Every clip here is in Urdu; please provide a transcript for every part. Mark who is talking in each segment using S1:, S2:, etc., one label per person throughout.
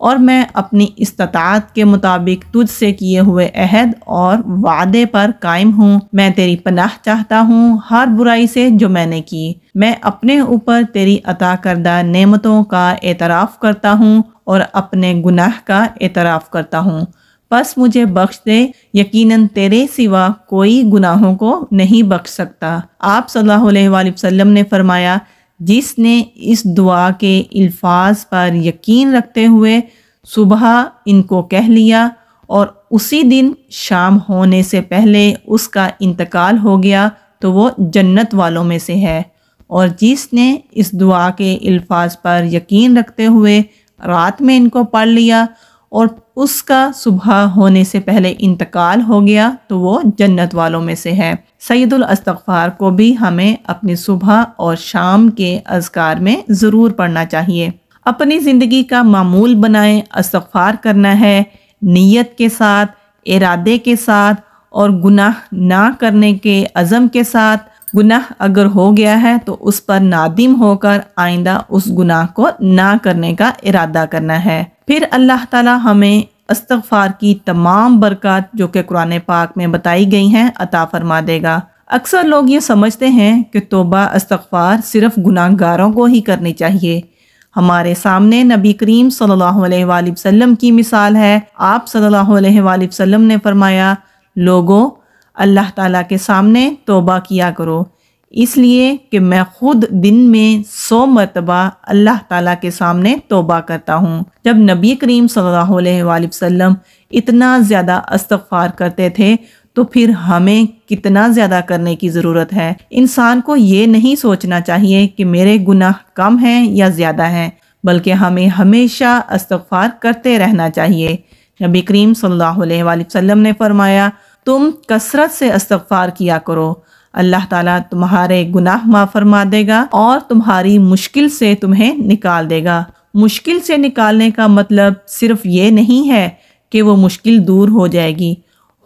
S1: اور میں اپنی استطاعت کے مطابق تجھ سے کیے ہوئے عہد اور وعدے پر قائم ہوں۔ میں تیری پناہ چاہتا ہوں ہر برائی سے جو میں نے کی۔ میں اپنے اوپر تیری عطا کردہ نعمتوں کا اعتراف کرتا ہوں اور اپنے گناہ کا اعتراف کرتا ہوں، پس مجھے بخش دے، یقیناً تیرے سوا کوئی گناہوں کو نہیں بخش سکتا۔ آپ صلی اللہ علیہ وآلہ وسلم نے فرمایا، جس نے اس دعا کے الفاظ پر یقین رکھتے ہوئے صبح ان کو کہہ لیا اور اسی دن شام ہونے سے پہلے اس کا انتقال ہو گیا تو وہ جنت والوں میں سے ہے، اور جس نے اس دعا کے الفاظ پر یقین رکھتے ہوئے رات میں ان کو پڑھ لیا اور اس کا صبح ہونے سے پہلے انتقال ہو گیا تو وہ جنت والوں میں سے ہے۔ سید الاستغفار کو بھی ہمیں اپنی صبح اور شام کے اذکار میں ضرور پڑھنا چاہیے۔ اپنی زندگی کا معمول بنائیں، استغفار کرنا ہے نیت کے ساتھ، ارادے کے ساتھ اور گناہ نہ کرنے کے عزم کے ساتھ۔ گناہ اگر ہو گیا ہے تو اس پر نادم ہو کر آئندہ اس گناہ کو نہ کرنے کا ارادہ کرنا ہے۔ پھر اللہ تعالی ہمیں استغفار کی تمام برکات جو کہ قرآن پاک میں بتائی گئی ہیں عطا فرما دے گا۔ اکثر لوگ یہ سمجھتے ہیں کہ توبہ استغفار صرف گناہ گاروں کو ہی کرنی چاہیے۔ ہمارے سامنے نبی کریم صلی اللہ علیہ وآلہ وسلم کی مثال ہے۔ آپ صلی اللہ علیہ وآلہ وسلم نے فرمایا، لوگوں اللہ تعالیٰ کے سامنے توبہ کیا کرو، اس لیے کہ میں خود دن میں 100 مرتبہ اللہ تعالیٰ کے سامنے توبہ کرتا ہوں۔ جب نبی کریم صلی اللہ علیہ وآلہ وسلم اتنا زیادہ استغفار کرتے تھے تو پھر ہمیں کتنا زیادہ کرنے کی ضرورت ہے۔ انسان کو یہ نہیں سوچنا چاہیے کہ میرے گناہ کم ہیں یا زیادہ ہیں، بلکہ ہمیں ہمیشہ استغفار کرتے رہنا چاہیے۔ نبی کریم صلی اللہ علیہ وآلہ وسلم نے فرمایا، تم کثرت سے استغفار کیا کرو، اللہ تعالیٰ تمہارے گناہ معاف فرما دے گا اور تمہاری مشکل سے تمہیں نکال دے گا۔ مشکل سے نکالنے کا مطلب صرف یہ نہیں ہے کہ وہ مشکل دور ہو جائے گی،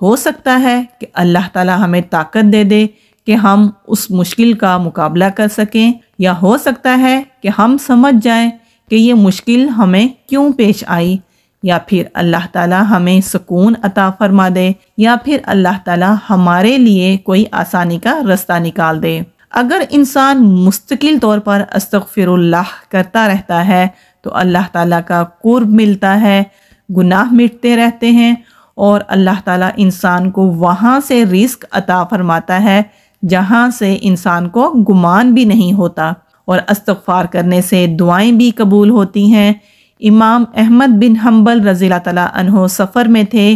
S1: ہو سکتا ہے کہ اللہ تعالیٰ ہمیں طاقت دے دے کہ ہم اس مشکل کا مقابلہ کر سکیں، یا ہو سکتا ہے کہ ہم سمجھ جائیں کہ یہ مشکل ہمیں کیوں پیش آئی، یا پھر اللہ تعالیٰ ہمیں سکون عطا فرما دے، یا پھر اللہ تعالیٰ ہمارے لیے کوئی آسانی کا رستہ نکال دے۔ اگر انسان مستقل طور پر استغفر اللہ کرتا رہتا ہے تو اللہ تعالیٰ کا قرب ملتا ہے، گناہ مٹتے رہتے ہیں، اور اللہ تعالیٰ انسان کو وہاں سے رزق عطا فرماتا ہے جہاں سے انسان کو گمان بھی نہیں ہوتا، اور استغفار کرنے سے دعائیں بھی قبول ہوتی ہیں۔ امام احمد بن حنبل رضی اللہ تعالیٰ عنہ سفر میں تھے،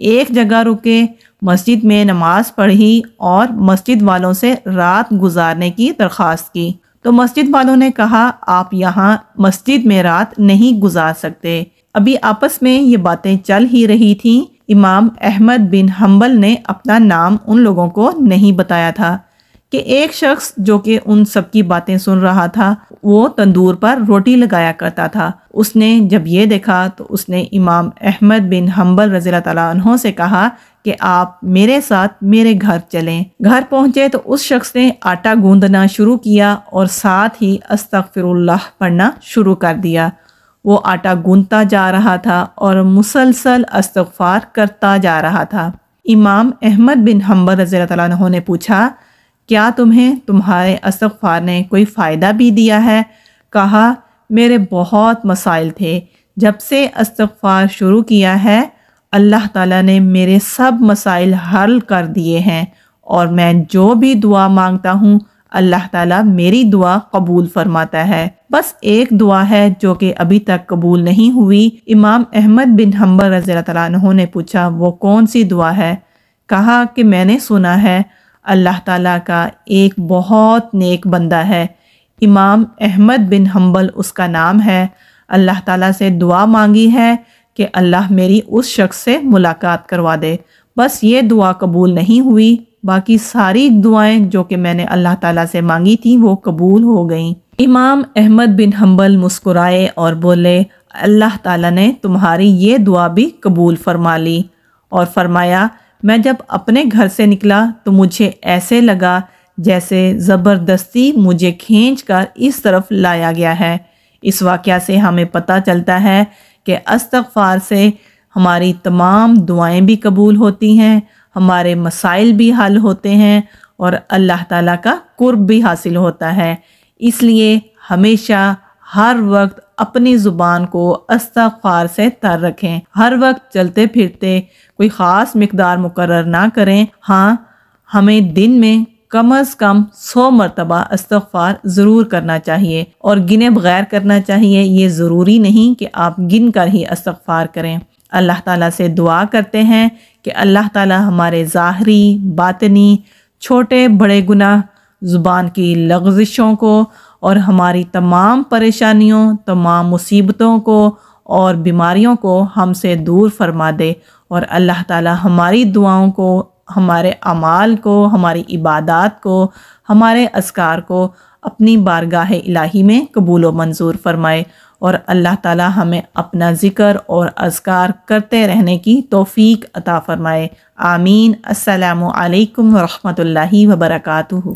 S1: ایک جگہ رکے، مسجد میں نماز پڑھی اور مسجد والوں سے رات گزارنے کی درخواست کی، تو مسجد والوں نے کہا، آپ یہاں مسجد میں رات نہیں گزار سکتے۔ ابھی آپس میں یہ باتیں چل ہی رہی تھیں، امام احمد بن حنبل نے اپنا نام ان لوگوں کو نہیں بتایا تھا کہ ایک شخص جو کہ ان سب کی باتیں سن رہا تھا وہ تندور پر روٹی لگایا کرتا تھا۔ اس نے جب یہ دیکھا تو اس نے امام احمد بن حنبل رضی اللہ تعالیٰ عنہ سے کہا کہ آپ میرے ساتھ میرے گھر چلیں۔ گھر پہنچے تو اس شخص نے آٹا گوندنا شروع کیا اور ساتھ ہی استغفر اللہ پڑھنا شروع کر دیا۔ وہ آٹا گوندتا جا رہا تھا اور مسلسل استغفار کرتا جا رہا تھا۔ امام احمد بن حنبل رضی اللہ تعالیٰ عنہ نے پوچھا، کیا تمہیں تمہارے استغفار نے کوئی فائدہ بھی دیا ہے؟ کہا، میرے بہت مسائل تھے، جب سے استغفار شروع کیا ہے اللہ تعالیٰ نے میرے سب مسائل حل کر دیے ہیں، اور میں جو بھی دعا مانگتا ہوں اللہ تعالیٰ میری دعا قبول فرماتا ہے۔ بس ایک دعا ہے جو کہ ابھی تک قبول نہیں ہوئی۔ امام احمد بن حنبل رضی اللہ تعالیٰ عنہ نے پوچھا، وہ کون سی دعا ہے؟ کہا کہ میں نے سنا ہے اللہ تعالیٰ کا ایک بہت نیک بندہ ہے، امام احمد بن حنبل اس کا نام ہے، اللہ تعالیٰ سے دعا مانگی ہے کہ اللہ میری اس شخص سے ملاقات کروا دے۔ بس یہ دعا قبول نہیں ہوئی، باقی ساری دعائیں جو کہ میں نے اللہ تعالیٰ سے مانگی تھیں وہ قبول ہو گئیں۔ امام احمد بن حنبل مسکرائے اور بولے، اللہ تعالیٰ نے تمہاری یہ دعا بھی قبول فرما لی، اور فرمایا، میں جب اپنے گھر سے نکلا تو مجھے ایسے لگا جیسے زبردستی مجھے کھینچ کر اس طرف لایا گیا ہے۔ اس واقعہ سے ہمیں پتہ چلتا ہے کہ استغفار سے ہماری تمام دعائیں بھی قبول ہوتی ہیں، ہمارے مسائل بھی حل ہوتے ہیں اور اللہ تعالیٰ کا قرب بھی حاصل ہوتا ہے۔ اس لیے ہمیشہ ہر وقت اپنی زبان کو استغفار سے تر رکھیں، ہر وقت چلتے پھرتے کوئی خاص مقدار مقرر نہ کریں۔ ہاں، ہمیں دن میں کم از کم 100 مرتبہ استغفار ضرور کرنا چاہیے اور گنے بغیر کرنا چاہیے۔ یہ ضروری نہیں کہ آپ گن کر ہی استغفار کریں۔ اللہ تعالیٰ سے دعا کرتے ہیں کہ اللہ تعالیٰ ہمارے ظاہری، باطنی، چھوٹے بڑے گناہ، زبان کی لغزشوں کو اور ہماری تمام پریشانیوں، تمام مصیبتوں کو اور بیماریوں کو ہم سے دور فرما دے، اور اللہ تعالیٰ ہماری دعاؤں کو، ہمارے اعمال کو، ہماری عبادات کو، ہمارے اذکار کو اپنی بارگاہ الہی میں قبول و منظور فرمائے، اور اللہ تعالیٰ ہمیں اپنا ذکر اور اذکار کرتے رہنے کی توفیق عطا فرمائے۔ آمین۔ السلام علیکم ورحمۃ اللہ وبرکاتہ۔